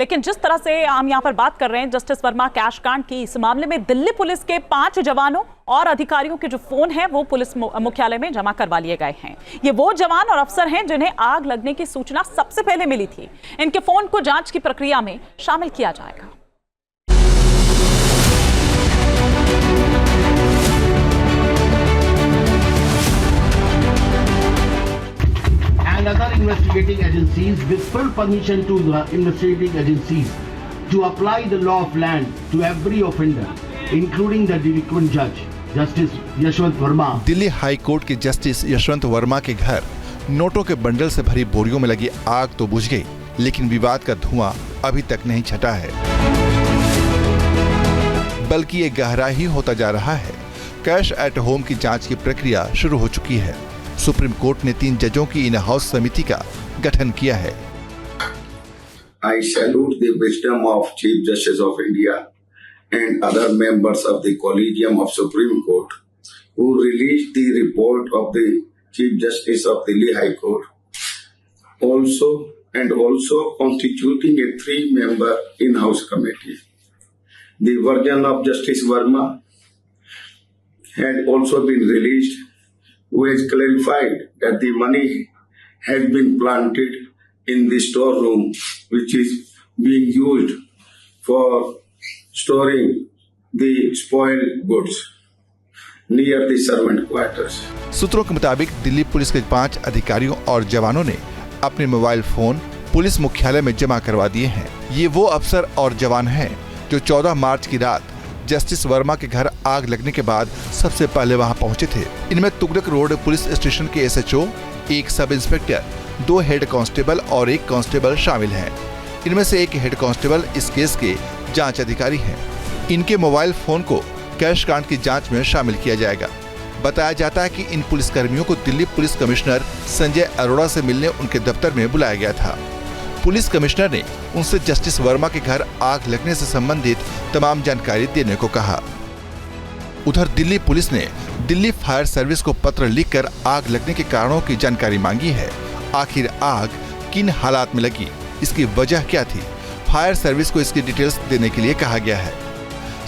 लेकिन जिस तरह से हम यहाँ पर बात कर रहे हैं जस्टिस वर्मा कैश कांड की, इस मामले में दिल्ली पुलिस के 5 जवानों और अधिकारियों के जो फोन हैं वो पुलिस मुख्यालय में जमा करवा लिए गए हैं। ये वो जवान और अफसर हैं जिन्हें आग लगने की सूचना सबसे पहले मिली थी। इनके फोन को जांच की प्रक्रिया में शामिल किया जाएगा। And other investigating agencies with full permission to the investigating agencies to apply the law of land to every offender, including the delinquent judge, Justice Yashwant Verma. Delhi high court के जस्टिस यशवंत वर्मा के घर नोटों के बंडल से भरी बोरियों में लगी आग तो बुझ गई, लेकिन विवाद का धुआं अभी तक नहीं छटा है, बल्कि ये गहरा ही होता जा रहा है। कैश एट होम की जांच की प्रक्रिया शुरू हो चुकी है। सुप्रीम कोर्ट ने 3 जजों की इन हाउस समिति का गठन किया है। I salute the wisdom of Chief Justice of India and other members of the Collegium of Supreme Court who released the report of the Chief Justice of Delhi High Court. Also constituting a 3-member in-house committee. The version of Justice Verma had also been released, who has clarified that the money has been planted in the storeroom, which is being used for storing the spoiled goods near the servant quarters. सूत्रों के मुताबिक Delhi police के 5 अधिकारियों और जवानों ने अपने mobile phone police मुख्यालय में जमा करवा दिए हैं। ये वो अफसर और जवान हैं जो 14 मार्च की रात जस्टिस वर्मा के घर आग लगने के बाद सबसे पहले वहां पहुंचे थे। इनमें तुगलक रोड पुलिस स्टेशन के SHO, 1 sub inspector, 2 head constable और 1 कांस्टेबल शामिल हैं। इनमें से 1 हेड कांस्टेबल इस केस के जांच अधिकारी हैं। इनके मोबाइल फोन को कैश कांड की जांच में शामिल किया जाएगा। बताया जाता है कि इन पुलिसकर्मियों को दिल्ली पुलिस कमिश्नर संजय अरोड़ा से मिलने उनके दफ्तर में बुलाया गया था। पुलिस कमिश्नर ने उनसे जस्टिस वर्मा के घर आग लगने से संबंधित तमाम जानकारी देने को कहा। उधर दिल्ली पुलिस ने दिल्ली फायर सर्विस को पत्र लिखकर आग लगने के कारणों की जानकारी मांगी है। आखिर आग किन हालात में लगी, इसकी वजह क्या थी, फायर सर्विस को इसकी डिटेल्स देने के लिए कहा गया है।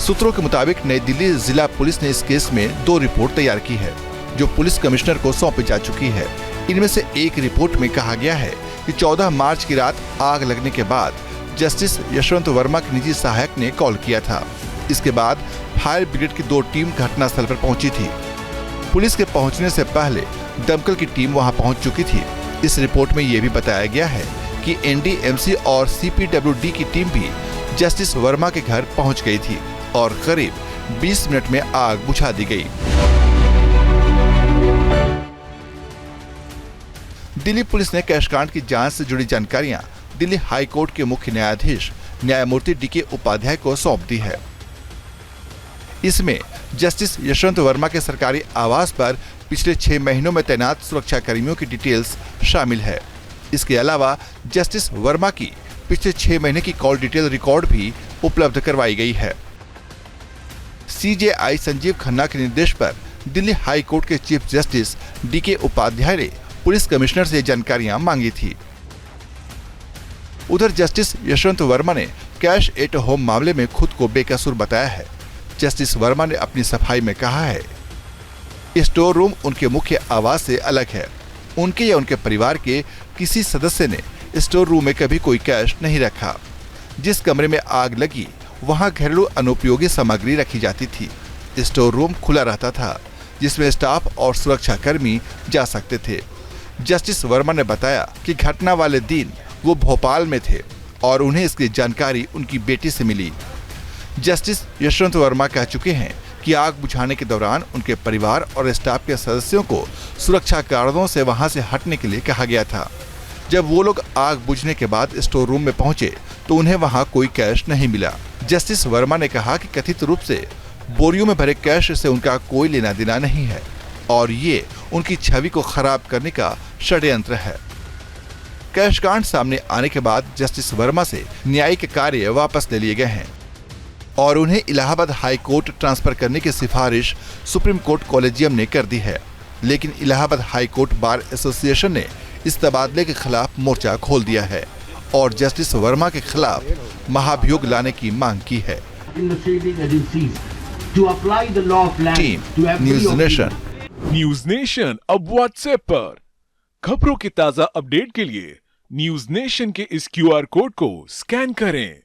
सूत्रों के मुताबिक नई दिल्ली जिला पुलिस ने इस केस में 2 रिपोर्ट तैयार की है, जो पुलिस कमिश्नर को सौंपी जा चुकी है। इनमें से एक रिपोर्ट में कहा गया है कि 14 मार्च की रात आग लगने के बाद जस्टिस यशवंत वर्मा के निजी सहायक ने कॉल किया था। इसके बाद फायर ब्रिगेड की 2 टीम घटनास्थल पर पहुंची थी। पुलिस के पहुंचने से पहले दमकल की टीम वहां पहुंच चुकी थी। इस रिपोर्ट में ये भी बताया गया है कि NDMC और CPWD की टीम भी जस्टिस वर्मा के घर पहुंच गई थी और करीब 20 मिनट में आग बुझा दी गई। दिल्ली पुलिस ने कैश कांड की जांच से जुड़ी जानकारियां दिल्ली हाई कोर्ट के मुख्य न्यायाधीश न्यायमूर्ति DK उपाध्याय को सौंप दी है। इसमें जस्टिस यशवंत वर्मा के सरकारी आवास पर पिछले 6 महीनों में तैनात सुरक्षा कर्मियों की डिटेल्स शामिल है। इसके अलावा जस्टिस वर्मा की पिछले 6 महीने की कॉल डिटेल रिकॉर्ड भी उपलब्ध करवाई गई है। CJI संजीव खन्ना के निर्देश पर दिल्ली हाई कोर्ट के चीफ जस्टिस DK उपाध्याय ने पुलिस कमिश्नर से जानकारियां मांगी थी। उधर जस्टिस यशवंत वर्मा ने कैश एट होम मामले में खुद को बेकसूर बताया है। जस्टिस वर्मा ने अपनी सफाई में कहा है, स्टोर रूम उनके मुख्य आवास से अलग है। उनके या उनके परिवार के किसी सदस्य ने स्टोर रूम में कभी कोई कैश नहीं रखा। जिस कमरे में आग लगी वहां घरेलू अनुपयोगी सामग्री रखी जाती थी। स्टोर रूम खुला रहता था, जिसमें स्टाफ और सुरक्षा कर्मी जा सकते थे। जस्टिस वर्मा ने बताया कि घटना वाले दिन वो भोपाल में थे और उन्हें इसकी जानकारी उनकी बेटी से मिली। जस्टिस यशवंत वर्मा कह चुके हैं कि आग बुझाने के दौरान उनके परिवार और स्टाफ के सदस्यों को सुरक्षा कारणों से वहां से हटने के लिए कहा गया था। जब वो लोग आग बुझने के बाद स्टोर रूम में पहुंचे तो उन्हें वहां कोई कैश नहीं मिला। जस्टिस वर्मा ने कहा कि कथित रूप से बोरियों में भरे कैश से उनका कोई लेना देना नहीं है और ये उनकी छवि को खराब करने का षड्यंत्र है। कैश कांड सामने आने के बाद जस्टिस वर्मा से न्यायिक कार्य वापस ले लिए गए हैं और उन्हें इलाहाबाद हाई कोर्ट ट्रांसफर करने की सिफारिश सुप्रीम कोर्ट कॉलेजियम ने कर दी है। लेकिन Allahabad high court bar association ने इस तबादले के खिलाफ मोर्चा खोल दिया है और जस्टिस वर्मा के खिलाफ महाभियोग लाने की मांग की है। Investigating agencies to apply the law of land team to every news offender. Nation. News nation अब व्हाट्सएप पर खबरों की ताजा अपडेट के लिए न्यूज नेशन के इस QR कोड को स्कैन करें।